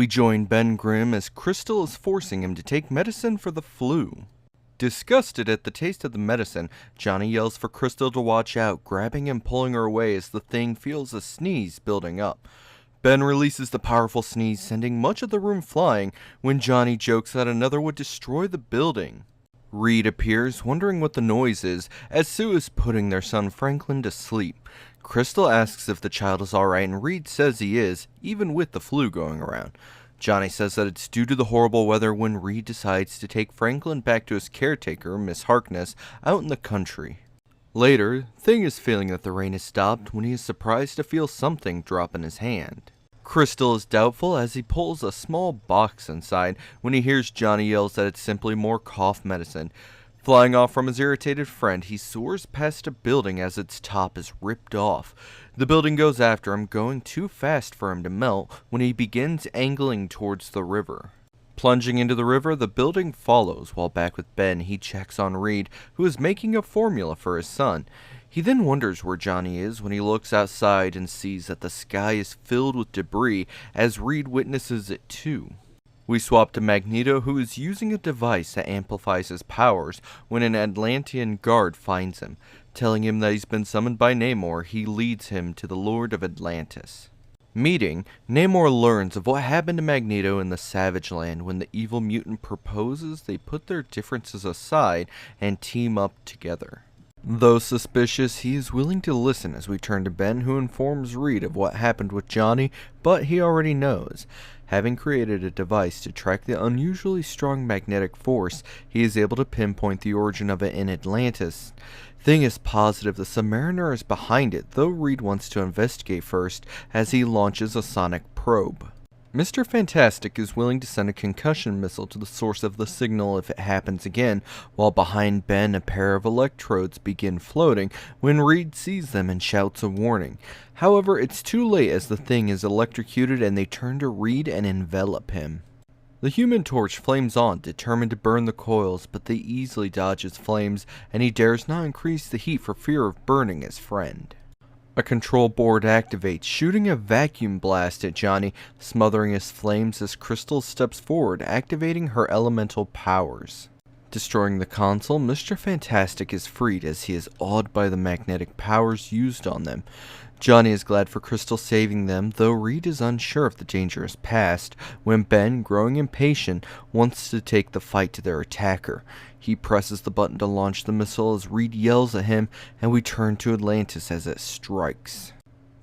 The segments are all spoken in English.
We join Ben Grimm as Crystal is forcing him to take medicine for the flu. Disgusted at the taste of the medicine, Johnny yells for Crystal to watch out, grabbing and pulling her away as the thing feels a sneeze building up. Ben releases the powerful sneeze, sending much of the room flying, when Johnny jokes that another would destroy the building. Reed appears, wondering what the noise is, as Sue is putting their son Franklin to sleep. Crystal asks if the child is alright, and Reed says he is, even with the flu going around. Johnny says that it's due to the horrible weather when Reed decides to take Franklin back to his caretaker, Miss Harkness, out in the country. Later, Thing is feeling that the rain has stopped when he is surprised to feel something drop in his hand. Crystal is doubtful as he pulls a small box inside when he hears Johnny yells that it's simply more cough medicine. Flying off from his irritated friend, he soars past a building as its top is ripped off. The building goes after him, going too fast for him to melt when he begins angling towards the river. Plunging into the river, the building follows, while back with Ben, he checks on Reed, who is making a formula for his son. He then wonders where Johnny is when he looks outside and sees that the sky is filled with debris as Reed witnesses it too. We swap to Magneto, who is using a device that amplifies his powers when an Atlantean guard finds him. Telling him that he's been summoned by Namor, he leads him to the Lord of Atlantis. Meeting, Namor learns of what happened to Magneto in the Savage Land when the evil mutant proposes they put their differences aside and team up together. Though suspicious, he is willing to listen as we turn to Ben, who informs Reed of what happened with Johnny, but he already knows. Having created a device to track the unusually strong magnetic force, he is able to pinpoint the origin of it in Atlantis. Thing is positive the Submariner is behind it, though Reed wants to investigate first as he launches a sonic probe. Mr. Fantastic is willing to send a concussion missile to the source of the signal if it happens again, while behind Ben a pair of electrodes begin floating when Reed sees them and shouts a warning. However, it's too late as the thing is electrocuted and they turn to Reed and envelop him. The Human Torch flames on, determined to burn the coils, but they easily dodge his flames and he dares not increase the heat for fear of burning his friend. A control board activates, shooting a vacuum blast at Johnny, smothering his flames as Crystal steps forward, activating her elemental powers. Destroying the console, Mr. Fantastic is freed as he is awed by the magnetic powers used on them. Johnny is glad for Crystal saving them, though Reed is unsure if the danger is past, when Ben, growing impatient, wants to take the fight to their attacker. He presses the button to launch the missile as Reed yells at him, and we turn to Atlantis as it strikes.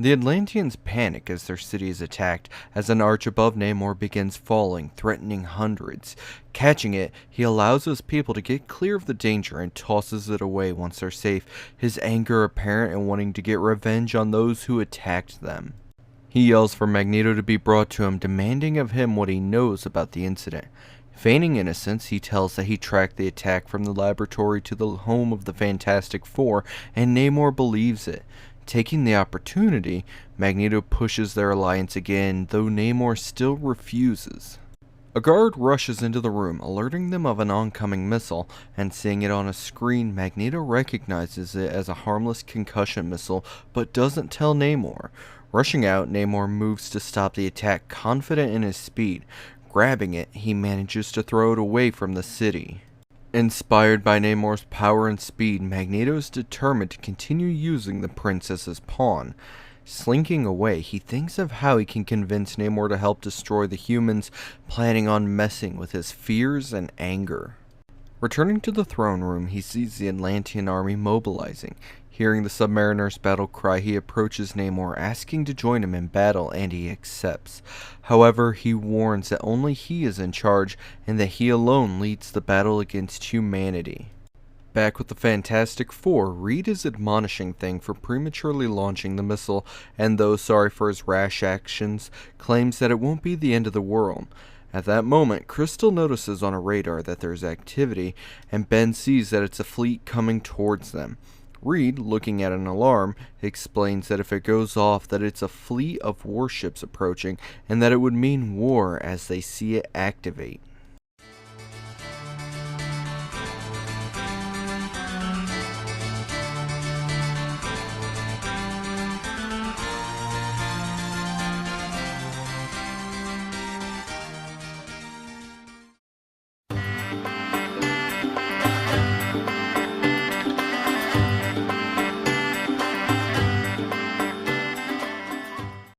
The Atlanteans panic as their city is attacked, as an arch above Namor begins falling, threatening hundreds. Catching it, he allows his people to get clear of the danger and tosses it away once they're safe, his anger apparent and wanting to get revenge on those who attacked them. He yells for Magneto to be brought to him, demanding of him what he knows about the incident. Feigning innocence, he tells that he tracked the attack from the laboratory to the home of the Fantastic Four, and Namor believes it. Taking the opportunity, Magneto pushes their alliance again, though Namor still refuses. A guard rushes into the room, alerting them of an oncoming missile, and seeing it on a screen, Magneto recognizes it as a harmless concussion missile, but doesn't tell Namor. Rushing out, Namor moves to stop the attack, confident in his speed. Grabbing it, he manages to throw it away from the city. Inspired by Namor's power and speed, Magneto is determined to continue using the prince as his pawn. Slinking away, he thinks of how he can convince Namor to help destroy the humans, planning on messing with his fears and anger. Returning to the throne room, he sees the Atlantean army mobilizing. Hearing the Submariner's battle cry, he approaches Namor, asking to join him in battle, and he accepts. However, he warns that only he is in charge, and that he alone leads the battle against humanity. Back with the Fantastic Four, Reed is admonishing Thing for prematurely launching the missile, and though sorry for his rash actions, claims that it won't be the end of the world. At that moment, Crystal notices on a radar that there is activity, and Ben sees that it's a fleet coming towards them. Reed, looking at an alarm, explains that if it goes off that it's a fleet of warships approaching, and that it would mean war as they see it activate.